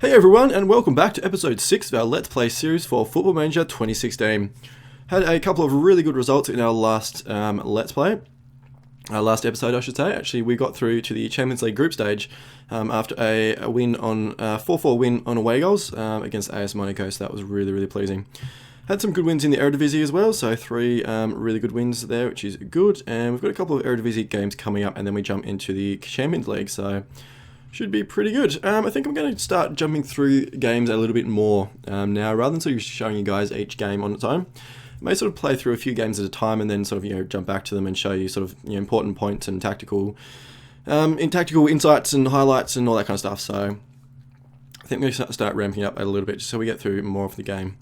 Hey everyone, and welcome back to episode 6 of our Let's Play series for Football Manager 2016. Had a couple of really good results in our last Let's Play. Our last episode, I should say. Actually, we got through to the Champions League group stage after a win on 4-4 win on away goals against AS Monaco, so that was really pleasing. Had some good wins in the Eredivisie as well, so 3 really good wins there, which is good. And we've got a couple of Eredivisie games coming up, and then we jump into the Champions League, so should be pretty good. I think I'm going to start jumping through games a little bit more now, rather than sort of showing you guys each game on its own. I may sort of play through a few games at a time and then sort of jump back to them and show you sort of important points and tactical insights and highlights and all that kind of stuff. So I think we're going to start ramping up a little bit just so we get through more of the game.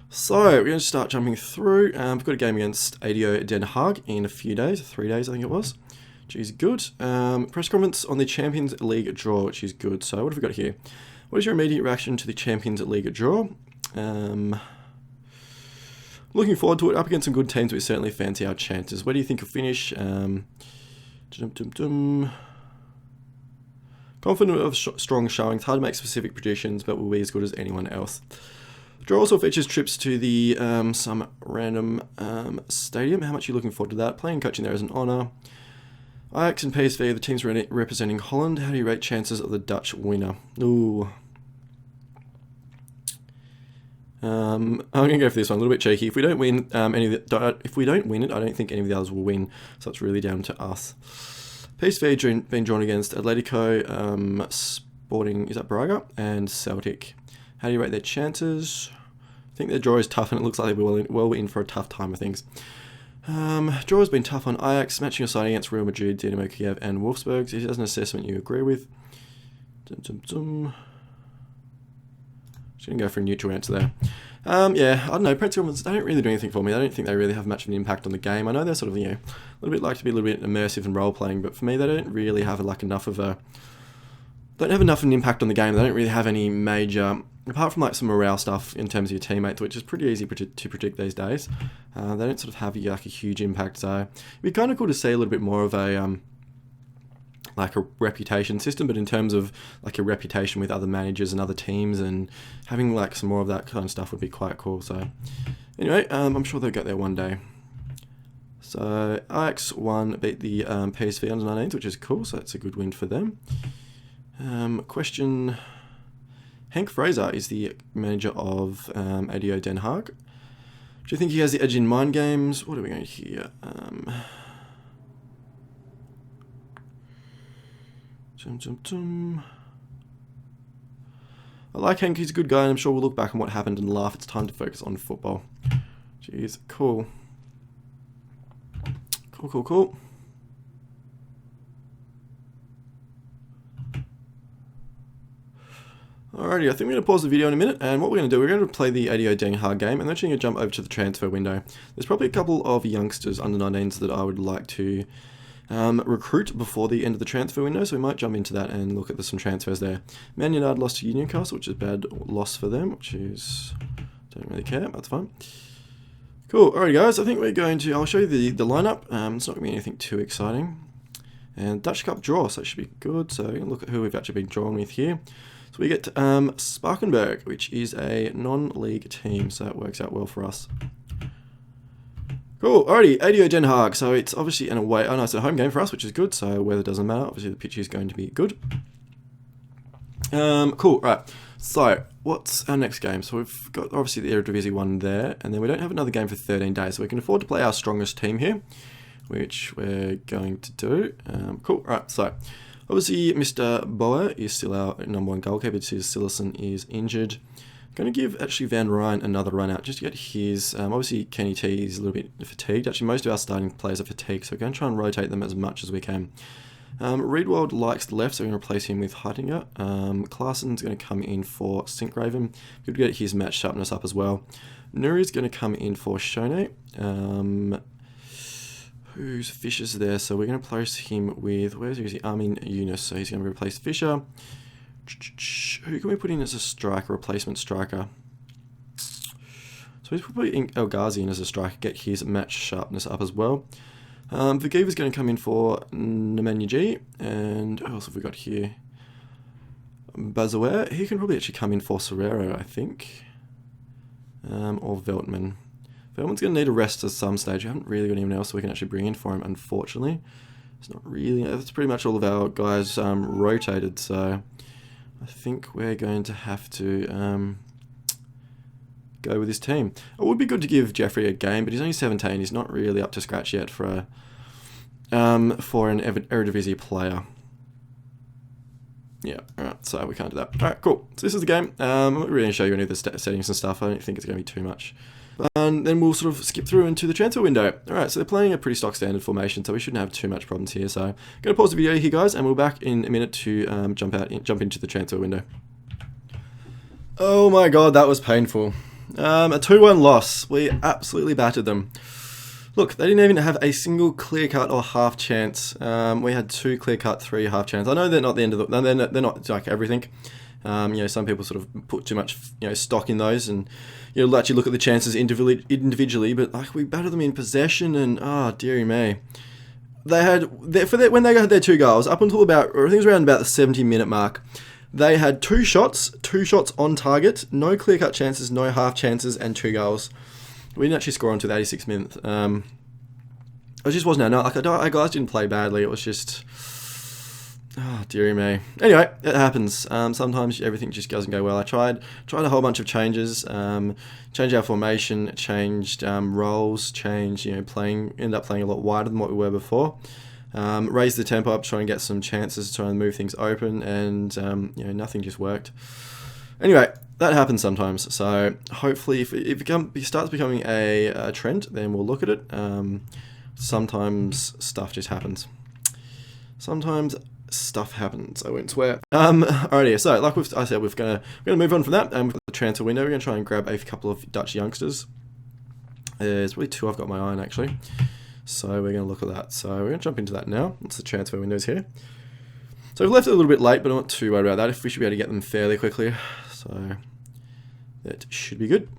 So we're going to start jumping through. We've got a game against ADO Den Haag in a few days, 3 days I think it was. Which is good. Press conference on the Champions League draw, which is good. So what have we got here? What is your immediate reaction to the Champions League draw? Looking forward to it. Up against some good teams, we certainly fancy our chances. Where do you think you'll finish? Confident of strong showings. Hard to make specific predictions, but will be as good as anyone else. The draw also features trips to the some random stadium. How much are you looking forward to that? Playing and coaching there is an honour. Ajax and PSV are the teams representing Holland. How do you rate chances of the Dutch winner? Ooh. I'm going to go for this one, a little bit cheeky. If we don't win it, I don't think any of the others will win. So it's really down to us. PSV been drawn against Atletico, Sporting, is that Braga, and Celtic. How do you rate their chances? I think their draw is tough, and it looks like they're well in for a tough time of things. Draw has been tough on Ajax, matching your side against Real Madrid, Dynamo Kiev, and Wolfsburg. Is that an assessment you agree with? Just going to go for a neutral answer there. Yeah, I don't know. Press conferences, they don't really do anything for me. I don't think they really have much of an impact on the game. I know they're sort of, a little bit like to be a little bit immersive and role playing, but for me, they don't really have enough of an impact on the game. They don't really have any major, apart from like some morale stuff in terms of your teammates, which is pretty easy to predict these days. They don't sort of have like a huge impact. So it'd be kind of cool to see a little bit more of a like a reputation system, but in terms of like a reputation with other managers and other teams, and having like some more of that kind of stuff would be quite cool. So anyway, I'm sure they'll get there one day. So Ajax beat the PSV under 19s, which is cool. So that's a good win for them. Question: Henk Fraser is the manager of ADO Den Haag. Do you think he has the edge in mind games? What are we going here? I like Henk, he's a good guy, and I'm sure we'll look back on what happened and laugh. It's time to focus on football. Jeez, cool. Cool. Alrighty, I think we're going to pause the video in a minute, and what we're going to do, we're going to play the ADO Den Haag game, and then we're going to jump over to the transfer window. There's probably a couple of youngsters under 19s that I would like to recruit before the end of the transfer window, so we might jump into that and look at some transfers there. Man United lost to Newcastle, which is a bad loss for them, which is, don't really care, that's fine. Cool, alright guys, I think we're going to, I'll show you the lineup. It's not going to be anything too exciting. And Dutch Cup draw, so that should be good. So look at who we've actually been drawn with here. So we get Sparkenberg, which is a non-league team, so that works out well for us. Cool, alrighty, ADO Den Haag. So it's obviously an away, oh no, it's a home game for us, which is good, so weather doesn't matter. Obviously the pitch is going to be good. Cool, right. So, what's our next game? So we've got obviously the Eredivisie one there, and then we don't have another game for 13 days, so we can afford to play our strongest team here, which we're going to do. Cool, right, so obviously Mr. Boer is still our number 1 goalkeeper, Sillerson is injured. I'm going to give actually Van Rijn another run out just to get his, obviously Kenny T is a little bit fatigued. Actually most of our starting players are fatigued, so we're going to try and rotate them as much as we can. Riedwald likes the left, so we're going to replace him with Heitinger. Klaassen's going to come in for Sinkgraven. Good to get his match sharpness up as well. Nuri's going to come in for Shone. Who's Fisher's there? So we're going to place him with, where's he? Armin Yunus. So he's going to replace Fisher. Who can we put in as a striker, replacement striker? So he's putting El Ghazi in as a striker, get his match sharpness up as well. Vagiva's going to come in for Nemanja G. And who else have we got here? Bazoer, he can probably actually come in for Serrero, I think. Or Veltman. Veltman's going to need a rest at some stage. We haven't really got anyone else we can actually bring in for him, unfortunately. It's not really... That's pretty much all of our guys rotated, so... I think we're going to have to go with this team. It would be good to give Jeffrey a game, but he's only 17. He's not really up to scratch yet for an Eredivisie player. Yeah, alright, so we can't do that. Alright, cool. So this is the game. I'm not really going to show you any of the settings and stuff. I don't think it's going to be too much. And then we'll sort of skip through into the transfer window. Alright, so they're playing a pretty stock standard formation, so we shouldn't have too much problems here. So I'm going to pause the video here, guys, and we'll be back in a minute to jump into the transfer window. Oh my god, that was painful. A 2-1 loss. We absolutely battered them. Look, they didn't even have a single clear-cut or half chance. We had 2 clear-cut, 3 half chance. I know they're not the end of the... They're not like everything. Some people sort of put too much, stock in those, and actually look at the chances individually. But like we battered them in possession, and dearie me, they had when they had their 2 goals up until about, or I think it was around about the 70-minute mark. They had 2 shots on target, no clear-cut chances, no half chances, and 2 goals. We didn't actually score until the 86th minute. It just wasn't enough. Like our guys didn't play badly. It was just, dearie me. Anyway, it happens. Sometimes everything just doesn't go well. I tried a whole bunch of changes. Changed our formation, changed roles, ended up playing a lot wider than what we were before. Raised the tempo up, try and get some chances, try and move things open, and nothing just worked. Anyway, that happens sometimes. So hopefully, if it starts becoming a trend, then we'll look at it. Sometimes stuff just happens. Sometimes stuff happens. I won't swear. Alrighty. So like I said, we're gonna move on from that. We've got the transfer window. We're gonna try and grab a couple of Dutch youngsters. There's really 2 I've got my eye on actually. So we're going to look at that. So we're going to jump into that now. It's the transfer windows here. So we've left it a little bit late, but I'm not too worried about that. If we should be able to get them fairly quickly. So that should be good.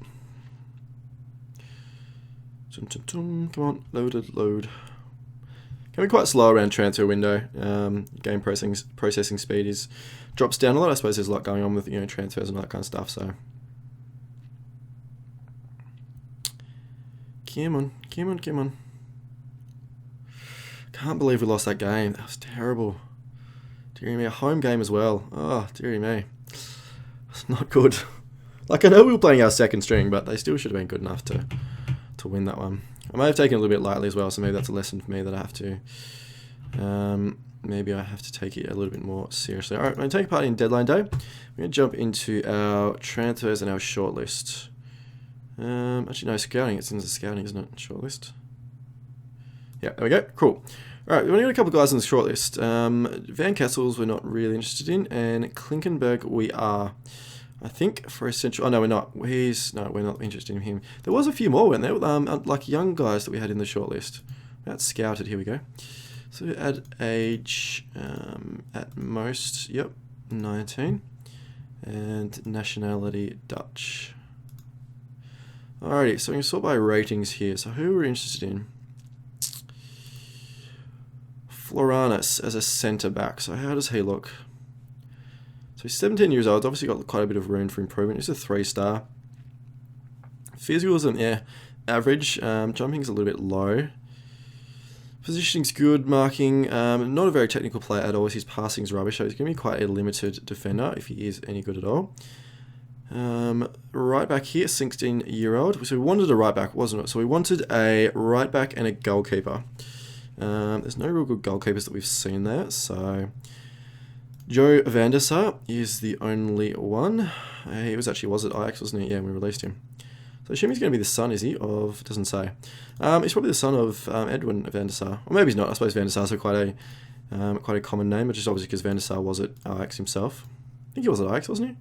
Come on, load. Can be quite slow around transfer window. Game processing speed drops down a lot. I suppose there's a lot going on with transfers and all that kind of stuff. So come on. Can't believe we lost that game. That was terrible. Dearie me, a home game as well. Oh, dearie me. It's not good. Like, I know we were playing our second string, but they still should have been good enough to win that one. I might have taken it a little bit lightly as well, so maybe that's a lesson for me that I have to... maybe I have to take it a little bit more seriously. Alright, we're going to take part in deadline day. We're going to jump into our transfers and our shortlist. Actually, no, scouting. It's in the scouting, isn't it? Shortlist. Yeah, there we go. Cool. Alright, we've only got a couple of guys on the shortlist. Van Kessels we're not really interested in, and Klinkenberg we are. I think for essential... Oh, no, we're not. We're not interested in him. There was a few more, weren't there? Like young guys that we had in the shortlist. That's scouted. Here we go. So add age at most, 19. And nationality, Dutch. Alrighty, so we can sort by ratings here. So who we're interested in? Floranus as a centre-back. So how does he look? So he's 17 years old. Obviously got quite a bit of room for improvement. He's a 3-star. Physicalism, average. Jumping's a little bit low. Positioning's good. Marking, not a very technical player at all. His passing's rubbish. So he's going to be quite a limited defender if he is any good at all. Right back here, 16-year-old. So we wanted a right back, wasn't it? So we wanted a right back and a goalkeeper. There's no real good goalkeepers that we've seen there, so Joe van der Sar is the only one. He was at Ajax, wasn't he? Yeah, we released him. So I assume he's going to be the son, is he? Of, doesn't say. He's probably the son of Edwin van der Sar. Or maybe he's not. I suppose van der Sar's quite a common name, but just obviously because van der Sar was at Ajax himself. I think he was at Ajax, wasn't he?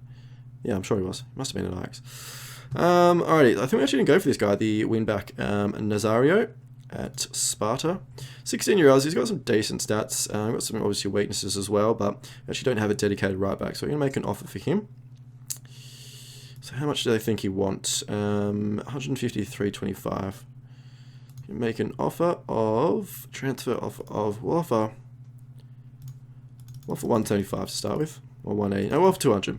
Yeah, I'm sure he was. He must have been at Ajax. Alrighty, I think we actually didn't go for this guy, the wing-back Nazario at Sparta. 16-year-old, he's got some decent stats. Got some obviously weaknesses as well, but we actually don't have a dedicated right back, so we're going to make an offer for him. So how much do they think he wants? 150 to 325. Make an offer of... We'll offer 175 to start with. or 180. Oh, well, for 200.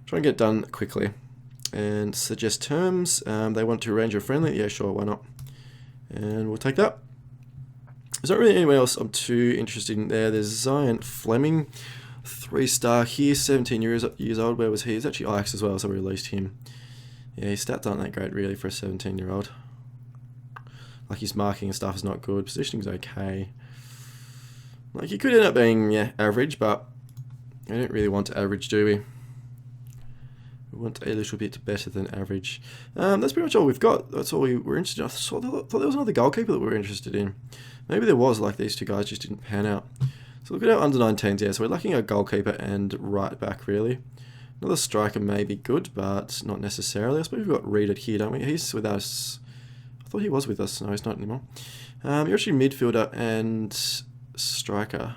Try and get done quickly. And suggest terms. They want to arrange a friendly. Yeah, sure, why not? And we'll take that. There's not really anyone else I'm too interested in there. There's Zion Fleming, 3-star here, 17 years old. Where was he? He's actually Ajax as well, so we released him. Yeah, his stats aren't that great really for a 17-year-old. Like his marking and stuff is not good. Positioning's okay. Like he could end up being, yeah, average, but we don't really want average, do we? We want a little bit better than average. That's pretty much all we've got. That's all we were interested in. I thought there was another goalkeeper that we were interested in. Maybe there was, like these two guys just didn't pan out. So look at our under-19s here. So we're lacking a goalkeeper and right back, really. Another striker may be good, but not necessarily. I suppose we've got Reed here, don't we? He's with us. I thought he was with us. No, he's not anymore. You're actually midfielder and striker.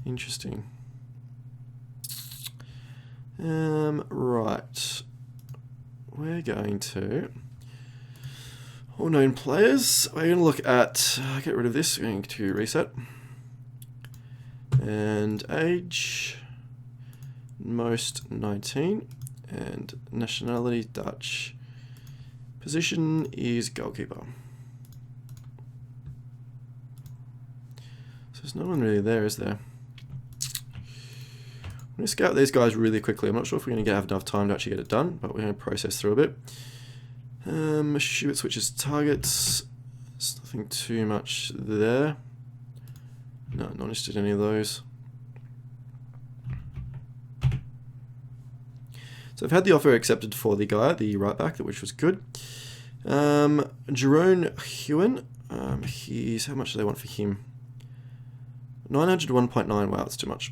Interesting. Right. We're going to... all known players. We're going to look at... get rid of this. We're going to reset. And age... most 19. And nationality Dutch. Position is goalkeeper. So there's no one really there, is there? I'm going to scout these guys really quickly. I'm not sure if we're going to have enough time to actually get it done, but we're going to process through a bit. Schubert switches targets. There's nothing too much there. No, not interested in any of those. So I've had the offer accepted for the guy, the right back, which was good. Jerome Hewen. He's, how much do they want for him? 901.9. Wow, that's too much.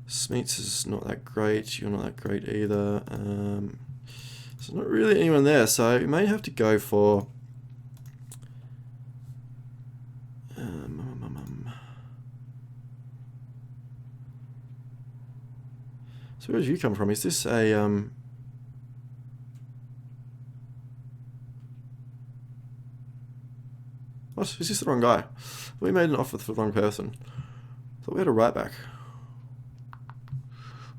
Smeets is not that great. You're not that great either. There's not really anyone there, so we may have to go for... So where did you come from? Is this a... What? Is this the wrong guy? We made an offer for the wrong person. I thought we had a right back.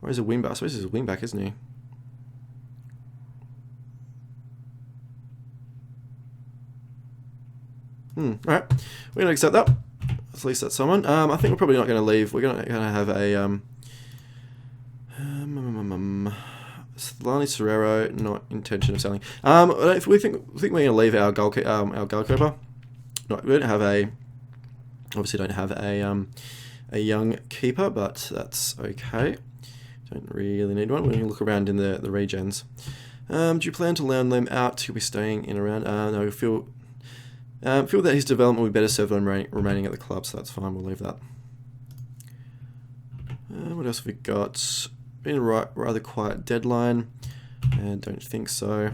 Or is it a wing back? I suppose he's a wing back, isn't he? Alright. We're going to accept that. At least that's someone. I think we're probably not going to leave. We're going to have a... Lani Serrero, not intention of selling. If we think we're going to leave our goalkeeper. No, we don't have a... Obviously don't have a young keeper, but that's okay. Don't really need one. We're going to look around in the regens. Do you plan to loan them out? He'll be staying in around... no, we feel that his development will be better served on remaining at the club, so that's fine. We'll leave that. What else have we got? Been a rather quiet deadline. And don't think so.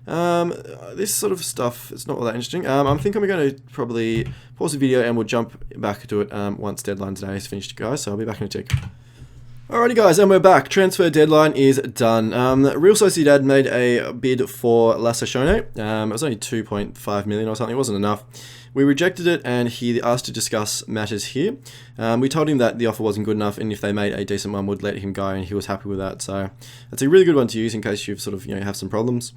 This sort of stuff, it's not all that interesting. I think I'm going to probably pause the video and we'll jump back to it once deadline today is finished, guys. So I'll be back in a tick. Alrighty guys, and we're back. Transfer deadline is done. Real Sociedad made a bid for Lasashone. It was only 2.5 million or something. It wasn't enough. We rejected it and he asked to discuss matters here. We told him that the offer wasn't good enough and if they made a decent one, would let him go, and he was happy with that. So that's a really good one to use in case you've sort of, have some problems.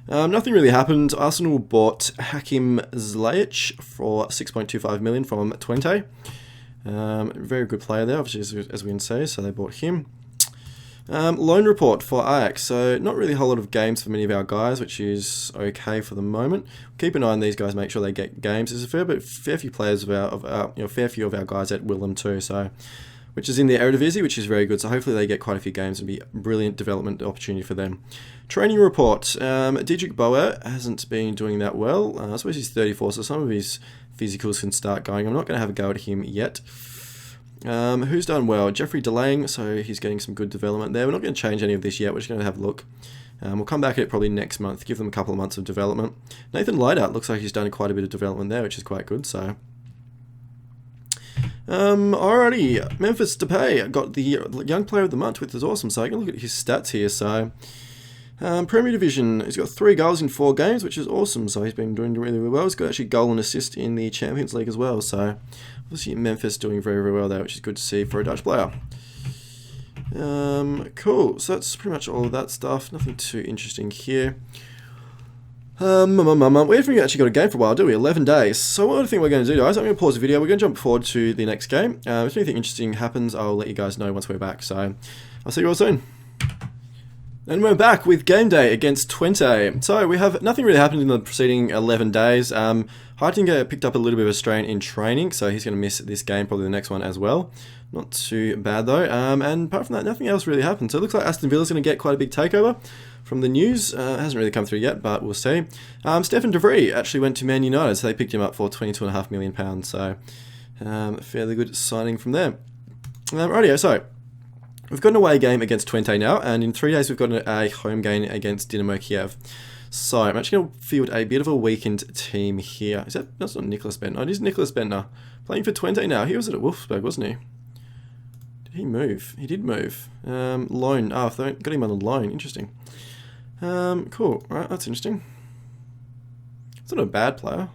Nothing really happened. Arsenal bought Hakim Ziyech for 6.25 million from Twente. Very good player there, obviously, as we can say, so they bought him. Loan report for Ajax, so not really a whole lot of games for many of our guys, which is okay for the moment. Keep an eye on these guys, make sure they get games. There's a fair few players fair few of our guys at Willem too, so which is in the Eredivisie, which is very good. So hopefully they get quite a few games and be a brilliant development opportunity for them. Training report. Diedrich Bauer hasn't been doing that well. I suppose he's 34, so some of his physicals can start going. I'm not going to have a go at him yet. Who's done well? Jeffrey Delang, so he's getting some good development there. We're not going to change any of this yet. We're just going to have a look. We'll come back at it probably next month, give them a couple of months of development. Nathan Leidert looks like he's done quite a bit of development there, which is quite good. So, alrighty, Memphis Depay got the young player of the month, which is awesome. So I can look at his stats here. So, Premier Division, he's got 3 goals in 4 games, which is awesome. So he's been doing really, really well. He's got actually goal and assist in the Champions League as well. So obviously Memphis doing very, very well there, which is good to see for a Dutch player. Cool. So that's pretty much all of that stuff. Nothing too interesting here. We haven't actually got a game for a while, do we? 11 days. So what I think we're going to do, guys, I'm going to pause the video. We're going to jump forward to the next game. If anything interesting happens, I'll let you guys know once we're back. So I'll see you all soon. And we're back with game day against Twente. So we have nothing really happened in the preceding 11 days. Heitinga picked up a little bit of a strain in training, so he's going to miss this game, probably the next one as well. Not too bad though. And apart from that, nothing else really happened. So it looks like Aston Villa's going to get quite a big takeover from the news. It hasn't really come through yet, but we'll see. Stefan DeVries actually went to Man United, so they picked him up for £22.5 million. So fairly good signing from there. Rightio, so we've got an away game against Twente now, and in 3 days we've got a home game against Dynamo Kiev. So I'm actually going to field a bit of a weakened team here. That's not Nicholas Bentner. It is Nicholas Bentner playing for Twente now. He was at Wolfsburg, wasn't he? Did he move? He did move. Loan. Got him on a loan. Interesting. Cool. Right, that's interesting. It's not a bad player.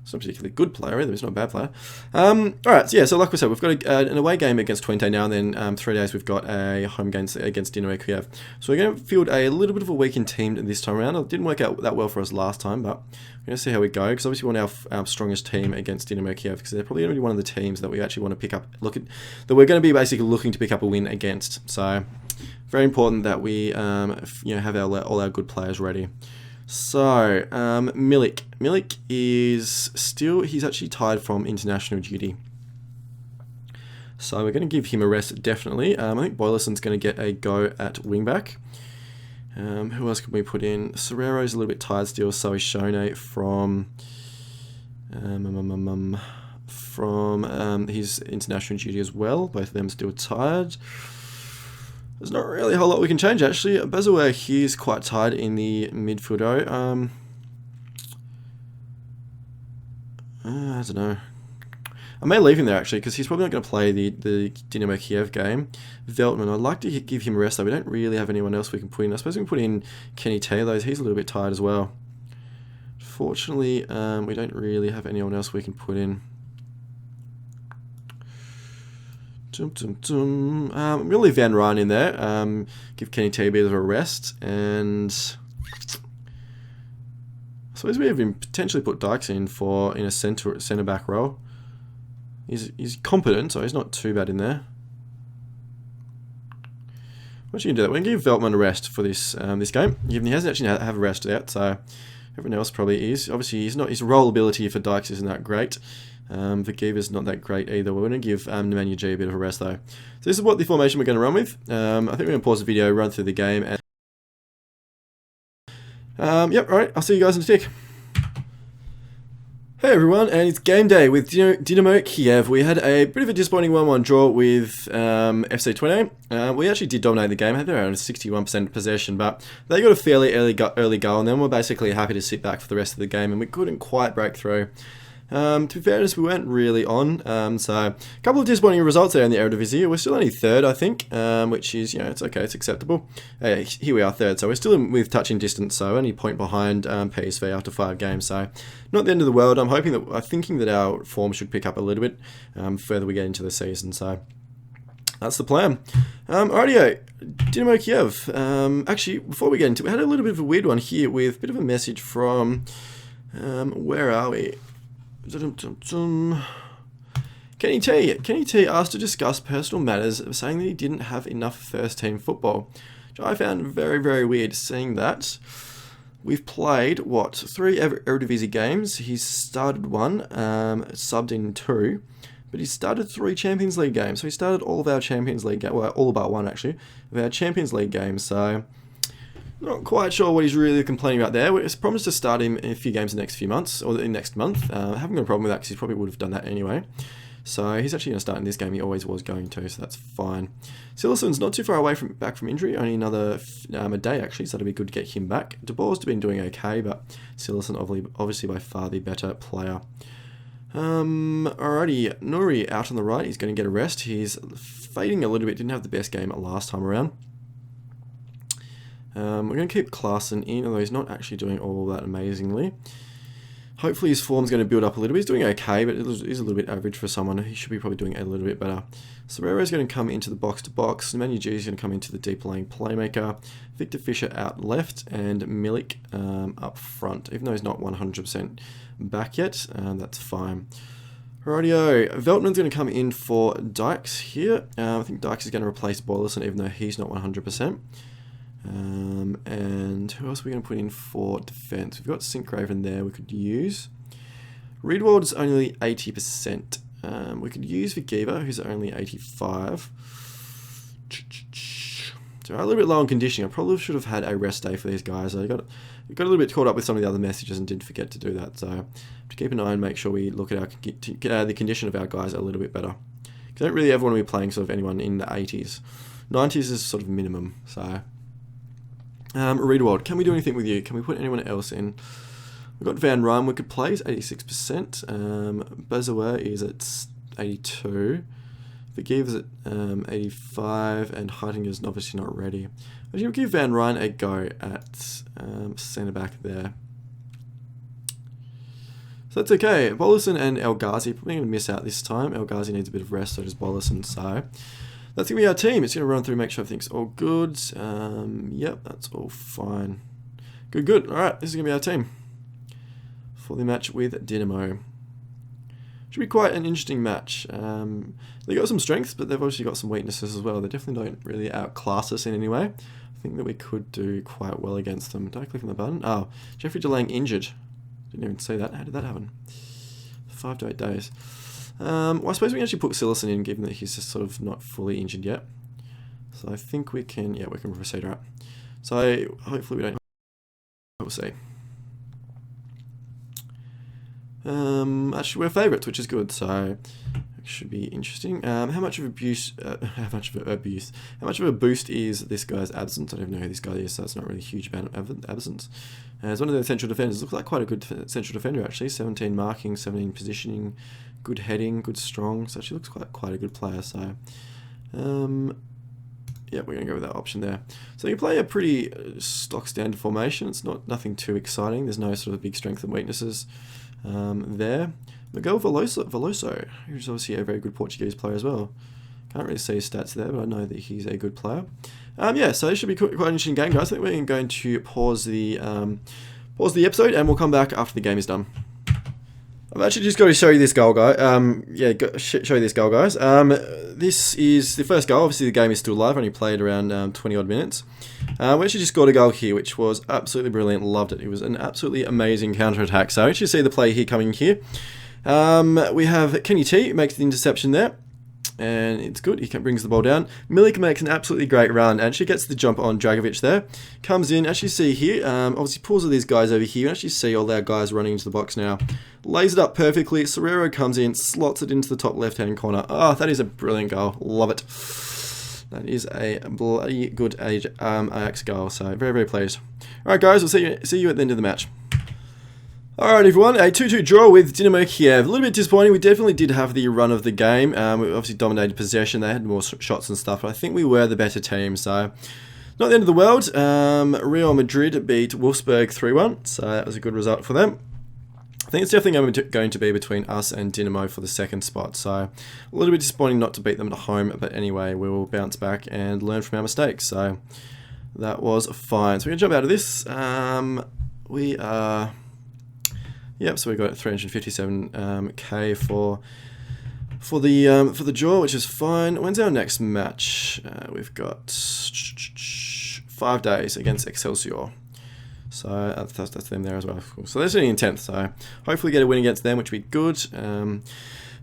It's not a particularly good player either. He's not a bad player. Alright, so yeah, so like we said, we've got an away game against Twente now, and then 3 days we've got a home game against Dynamo Kiev. So we're going to field a little bit of a weakened team this time around. It didn't work out that well for us last time, but we're going to see how we go, because obviously we want our strongest team against Dynamo Kiev, because they're probably going to be one of the teams that we actually want to pick up, that we're going to be basically looking to pick up a win against. So very important that we have all our good players ready. So, Milik. Milik is he's actually tied from international duty. So we're going to give him a rest, definitely. I think Boylerson's going to get a go at wingback. Who else can we put in? Serrero's a little bit tired still, so is Shone from his international duty as well. Both of them still tired. There's not really a whole lot we can change, actually. Bezaware, he's quite tired in the midfield. I don't know. I may leave him there, actually, because he's probably not going to play the Dynamo Kiev game. Veltman, I'd like to give him a rest, though. We don't really have anyone else we can put in. I suppose we can put in Kenny Taylor. He's a little bit tired as well. Fortunately, we don't really have anyone else we can put in. I'm going to leave Van Rijn in there, give Kenny T a bit of a rest, and I suppose we even potentially put Dykes in a centre back role. He's competent, so he's not too bad in there. What you can do that? We're going to give Veltman a rest for this game. He hasn't actually had a rest yet, so everyone else probably is. Obviously, his roll ability for Dykes isn't that great. Vagiva's not that great either. We're going to give Nemanja G a bit of a rest though. So this is what the formation we're going to run with. I think we're going to pause the video, run through the game, and yep, alright, I'll see you guys in a tick. Hey everyone, and it's game day with Dynamo Kiev. We had a bit of a disappointing 1-1 draw with FC Twente. We actually did dominate the game, had around 61% possession, but they got a fairly early goal, and then we're basically happy to sit back for the rest of the game, and we couldn't quite break through. To be fair, we weren't really on, so a couple of disappointing results there in the Eredivisie. We're still only third, I think, which is, it's okay, it's acceptable. Here we are third, so we're still with touching distance, so only a point behind PSV after 5 games, so not the end of the world. I'm thinking that our form should pick up a little bit further we get into the season, so that's the plan. Rightio, Dynamo Kiev. Actually, before we get into it, we had a little bit of a weird one here with a bit of a message from, where are we? Kenny T asked to discuss personal matters, saying that he didn't have enough first team football, which I found very, very weird, seeing that we've played 3 Eredivisie games. He's started 1, subbed in 2, but he started 3 Champions League games. So he started all of our Champions League games, well, all but 1 actually, of our Champions League games. So not quite sure what he's really complaining about there. It's promised to start him in a few games in the next few months, or in next month. I haven't got a problem with that because he probably would have done that anyway. So he's actually going to start in this game. He always was going to, so that's fine. Silerson's not too far away back from injury, only another a day actually, so it'll be good to get him back. De Boer's been doing okay, but Silerson obviously by far the better player. Alrighty, Nuri out on the right. He's going to get a rest. He's fading a little bit. Didn't have the best game last time around. We're going to keep Klaassen in, although he's not actually doing all that amazingly. Hopefully his form's going to build up a little bit. He's doing okay, but it is a little bit average for someone. He should be probably doing a little bit better. Serrero's going to come into the box-to-box. Manu G is going to come into the deep lane playmaker. Victor Fisher out left, and Milik up front. Even though he's not 100% back yet, that's fine. Rightio, Veltman's going to come in for Dykes here. I think Dykes is going to replace Boylerson, even though he's not 100%. And who else are we going to put in for defense? We've got Sinkgraven there we could use. Riedwald is only 80%. We could use Vigiva, who's only 85. So a little bit low on conditioning. I probably should have had a rest day for these guys. I got a little bit caught up with some of the other messages and did forget to do that. So to keep an eye and make sure we look at the condition of our guys a little bit better. Because I don't really ever want to be playing sort of anyone in the 80s. 90s is sort of minimum. So Riedwald, can we do anything with you? Can we put anyone else in? We've got Van Rijn we could play, he's 86%. Bazoer is at 82. Vigiva's at 85, and Heitinger's obviously not ready. I should give Van Rijn a go at centre back there. So that's okay. Bollison and El Ghazi probably going to miss out this time. El Ghazi needs a bit of rest, so does Bollison. So that's going to be our team. It's going to run through, make sure everything's all good. Yep, that's all fine. Good. All right, this is going to be our team for the match with Dinamo. Should be quite an interesting match. They got some strengths, but they've obviously got some weaknesses as well. They definitely don't really outclass us in any way. I think that we could do quite well against them. Did I click on the button? Oh, Jeffrey Delang injured. Didn't even see that. How did that happen? 5 to 8 days. Well, I suppose we can actually put Silerson in, given that he's just sort of not fully injured yet. So I think we can, yeah, we can proceed, right? So hopefully we don't, we'll see. Actually we're favourites, which is good, so it should be interesting. How much of a boost is this guy's absence? I don't even know who this guy is, so it's not really a huge amount of absence. As one of the central defenders, looks like quite a good central defender actually. 17 marking, 17 positioning, good heading, good strong. So actually looks quite a good player. So, yeah, we're going to go with that option there. So you play a pretty stock standard formation. It's nothing too exciting. There's no sort of big strengths and weaknesses there. Miguel Veloso, who's obviously a very good Portuguese player as well. Can't really see his stats there, but I know that he's a good player. Yeah, so it should be quite an interesting game, guys. I think we're going to pause the episode, and we'll come back after the game is done. I've actually just got to show you this goal, guy. Show you this goal, guys. This is the first goal. Obviously, the game is still live. Only played around 20 odd minutes. We actually just scored a goal here, which was absolutely brilliant. Loved it. It was an absolutely amazing counter attack. So, actually, see the play here coming here. We have Kenny T makes the interception there. And it's good, he brings the ball down. Milik makes an absolutely great run, and actually gets the jump on Dragovic there. Comes in, actually see here, obviously pulls all these guys over here, and actually see all our guys running into the box now. Lays it up perfectly, Serrero comes in, slots it into the top left-hand corner. Oh, that is a brilliant goal, love it. That is a bloody good Ajax goal, so very, very pleased. Alright guys, we'll see you at the end of the match. Alright everyone, a 2-2 draw with Dynamo Kiev. A little bit disappointing, we definitely did have the run of the game. We obviously dominated possession, they had more shots and stuff, but I think we were the better team, so not the end of the world. Real Madrid beat Wolfsburg 3-1, so that was a good result for them. I think it's definitely going to be between us and Dynamo for the second spot, so a little bit disappointing not to beat them at home, but anyway, we will bounce back and learn from our mistakes, so that was fine. So we're going to jump out of this. We are... Yep, so we got 357k for the draw, which is fine. When's our next match? We've got 5 days against Excelsior, so that's them there as well. So they're sitting in 10th, so hopefully get a win against them, which would be good.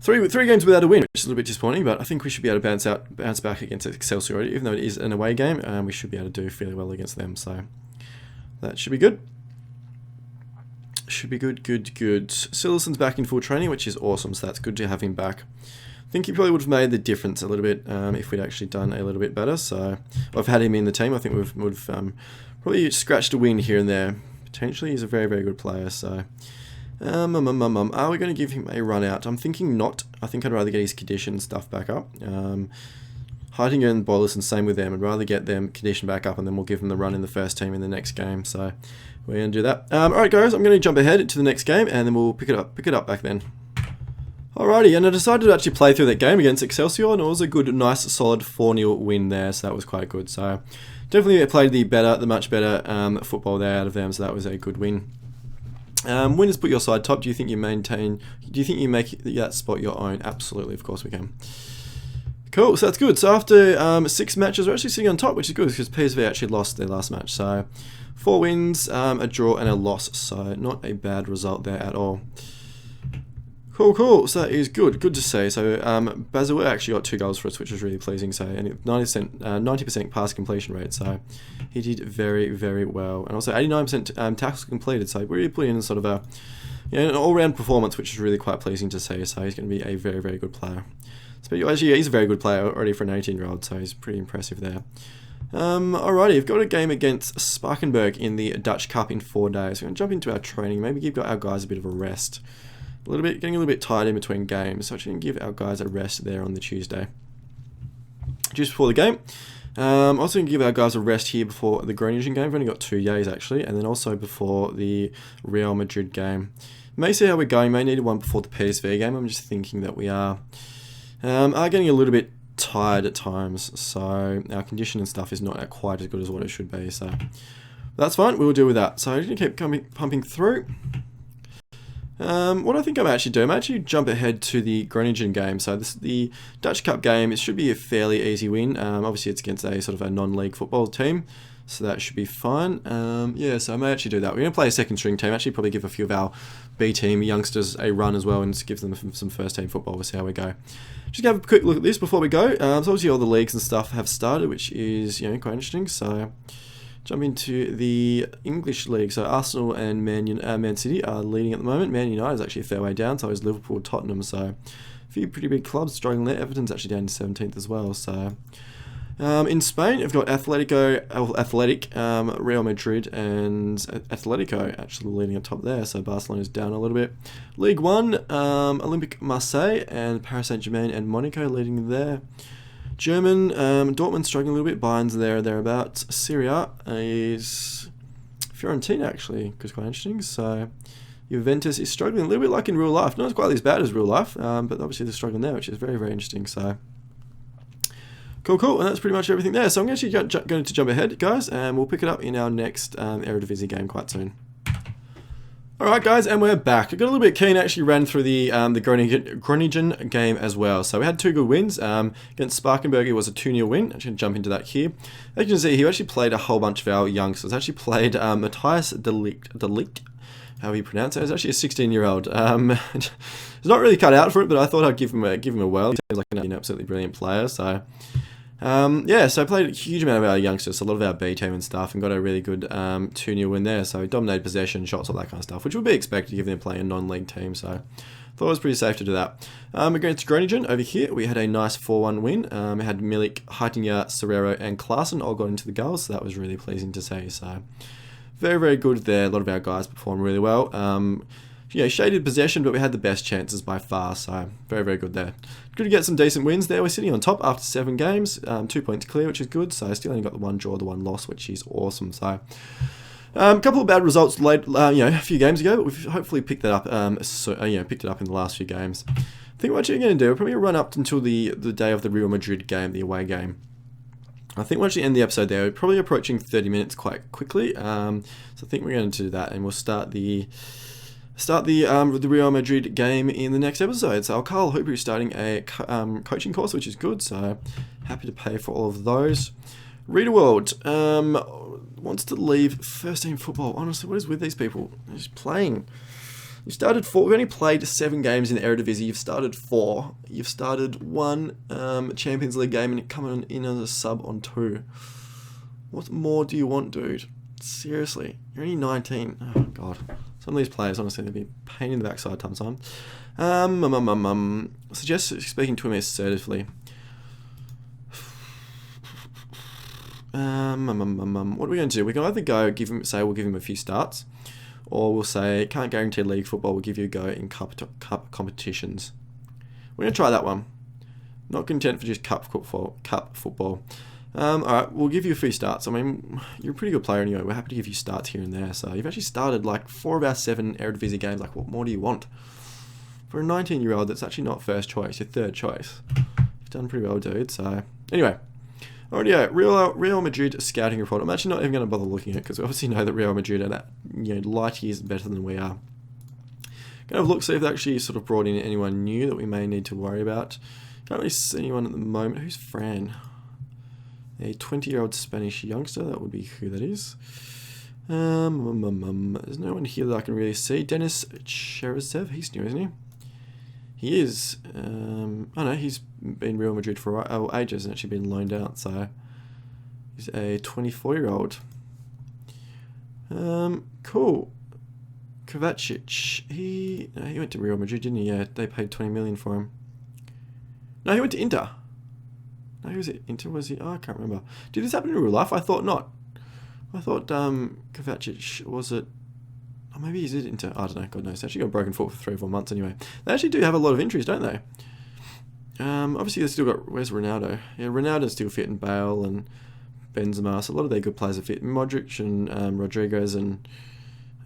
Three games without a win, which is a little bit disappointing, but I think we should be able to bounce back against Excelsior, even though it is an away game. We should be able to do fairly well against them, so that should be good. Should be good. Silerson's back in full training, which is awesome, so that's good to have him back. I think he probably would have made the difference a little bit if we'd actually done a little bit better. So I've had him in the team. I think we've probably scratched a win here and there. Potentially, he's a very, very good player. So are we going to give him a run out? I'm thinking not. I think I'd rather get his condition stuff back up. Heitinga and Bolus, and same with them. I'd rather get them conditioned back up, and then we'll give them the run in the first team in the next game. So we're going to do that. Alright guys, I'm going to jump ahead to the next game, and then we'll pick it up back then. Alrighty, and I decided to actually play through that game against Excelsior, and it was a good, nice, solid 4-0 win there, so that was quite good. So definitely played the much better football there out of them, so that was a good win. Winners put your side top. Do you think you make that spot your own? Absolutely, of course we can. Cool, so that's good. So after 6 matches, we're actually sitting on top, which is good because PSV actually lost their last match. So 4 wins, a draw, and a loss. So not a bad result there at all. Cool. So that is good. Good to see. So Basil actually got 2 goals for us, which was really pleasing. So and 90% pass completion rate. So he did very, very well. And also 89% tackles completed. So really put in sort of an all-round performance, which is really quite pleasing to see. So he's going to be a very, very good player. Actually, he's a very good player already for an 18-year-old, so he's pretty impressive there. Alrighty, we've got a game against Spakenburg in the Dutch Cup in 4 days. We're going to jump into our training, maybe give our guys a bit of a rest. Getting a little bit tired in between games, so actually going to give our guys a rest there on the Tuesday. Just before the game. Also going to give our guys a rest here before the Groningen game. We've only got 2 days actually, and then also before the Real Madrid game. May see how we're going, may need one before the PSV game. I'm just thinking that we are getting a little bit tired at times, so our condition and stuff is not quite as good as what it should be, so that's fine, we'll deal with that. So I'm going to keep pumping through. What I think I'm actually doing, I'm actually jump ahead to the Groningen game. So the Dutch Cup game, it should be a fairly easy win. Obviously it's against a sort of a non-league football team, so that should be fine. Yeah, so I may actually do that. We're going to play a second string team, actually probably give a few of our B team youngsters a run as well, and just give them some first team football. We'll see how we go. Just gonna have a quick look at this before we go. So obviously all the leagues and stuff have started, which is quite interesting. So jump into the English league. So Arsenal and Man City are leading at the moment. Man United is actually a fair way down. So is Liverpool, Tottenham. So a few pretty big clubs struggling there. Everton's actually down to 17th as well. So in Spain, we've got Athletic, Real Madrid, and Atletico actually leading up top there. So Barcelona's down a little bit. League One, Olympique Marseille and Paris Saint-Germain and Monaco leading there. German, Dortmund struggling a little bit. Bayern's there or thereabouts. Serie A is Fiorentina actually, because quite interesting. So Juventus is struggling a little bit like in real life. Not quite as bad as real life, but obviously they're struggling there, which is very, very interesting. So cool, and that's pretty much everything there. So I'm actually going to jump ahead, guys, and we'll pick it up in our next Eredivisie game quite soon. Alright guys, and we're back. I got a little bit keen, actually ran through the Groningen game as well. So we had 2 good wins. Against Spakenburg, it was a 2-0 win. I'm just going to jump into that here. As you can see, he actually played a whole bunch of our youngsters. Actually played Matthias de Ligt, however you pronounce it. He's actually a 16-year-old. He's not really cut out for it, but I thought I'd give him a whirl. He seems like an absolutely brilliant player. So yeah, so I played a huge amount of our youngsters, a lot of our B team and stuff, and got a really good 2-0 win there. So dominated possession, shots, all that kind of stuff, which would be expected given they're playing a non-league team. So thought it was pretty safe to do that. Against Groningen over here, we had a nice 4-1 win. We had Milik, Heitinga, Serrero, and Klaassen all got into the goals, so that was really pleasing to see. So very, very good there. A lot of our guys performed really well. Shaded possession, but we had the best chances by far, so very, very good there. Good to get some decent wins there. We're sitting on top after 7 games, 2 points clear, which is good. So still only got the 1 draw, the 1 loss, which is awesome. So a couple of bad results late, a few games ago, but we've hopefully picked that up. Picked it up in the last few games. I think what you're going to do, we're probably going to run up until the day of the Real Madrid game, the away game. I think we'll actually end the episode there. We're probably approaching 30 minutes quite quickly. So I think we're going to do that, and we'll start the Real Madrid game in the next episode. So Carl Hooper is starting a coaching course, which is good. So happy to pay for all of those. Reader World wants to leave first team football. Honestly, what is with these people? They're just playing. You started 4. We've only played 7 games in the Eredivisie. You've started 4. You've started 1 Champions League game and coming in as a sub on 2. What more do you want, dude? Seriously, you're only 19. Oh god. Some of these players, honestly, they'd be a pain in the backside sometimes. Suggest speaking to him assertively. What are we going to do? We can either go we'll give him a few starts, or we'll say can't guarantee league football. We'll give you a go in cup competitions. We're going to try that one. Not content for just cup football. Alright, we'll give you a few starts. I mean, you're a pretty good player anyway. We're happy to give you starts here and there. So you've actually started like 4 of our 7 Eredivisie games. Like, what more do you want? For a 19-year-old, that's actually not first choice, your third choice. You've done pretty well, dude. So, anyway. Alright, yeah, Real Madrid scouting report. I'm actually not even going to bother looking at it because we obviously know that Real Madrid are that, light years better than we are. Going to have a look, see if they actually sort of brought in anyone new that we may need to worry about. Can't really see anyone at the moment. Who's Fran? A 20-year-old Spanish youngster, that would be who that is. There's no one here that I can really see. Denis Cherisev, he's new, isn't he? He is. Oh no, he's been Real Madrid for ages and actually been loaned out, so he's a 24-year-old. Cool. Kovacic, he went to Real Madrid, didn't he? Yeah, they paid 20 million for him. No, he went to Inter. No, who was it? Inter, was he? Oh, I can't remember. Did this happen in real life? I thought not. I thought Kovacic, was it? Oh, maybe he's at Inter. I don't know. God knows. They actually got broken foot for 3 or 4 months anyway. They actually do have a lot of injuries, don't they? Obviously, they've still got... Where's Ronaldo? Yeah, Ronaldo's still fit, and Bale and Benzema. So a lot of their good players are fit. Modric and Rodriguez and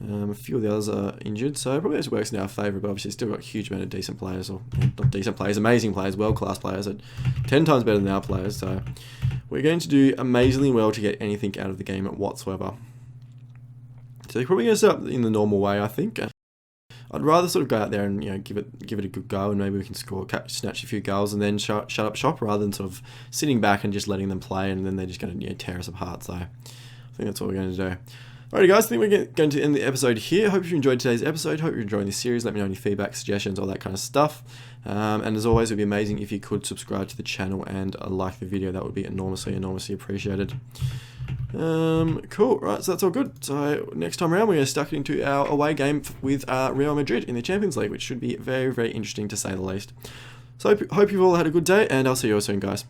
a few of the others are injured. So probably this works in our favour, but obviously still got a huge amount of decent players. Or not decent players, amazing players, world-class players. 10 times better than our players. So we're going to do amazingly well to get anything out of the game whatsoever. So you're probably going to set up in the normal way, I think. I'd rather sort of go out there and give it a good go, and maybe we can snatch a few goals and then shut up shop, rather than sort of sitting back and just letting them play, and then they're just going to tear us apart. So I think that's what we're going to do. Alrighty guys, I think we're going to end the episode here. Hope you enjoyed today's episode. Hope you're enjoying this series. Let me know any feedback, suggestions, all that kind of stuff. And as always, it would be amazing if you could subscribe to the channel and like the video. That would be enormously appreciated. Cool, right, so that's all good. So next time around, we're going to stuck into our away game with Real Madrid in the Champions League, which should be very, very interesting to say the least. So hope you've all had a good day, and I'll see you all soon, guys.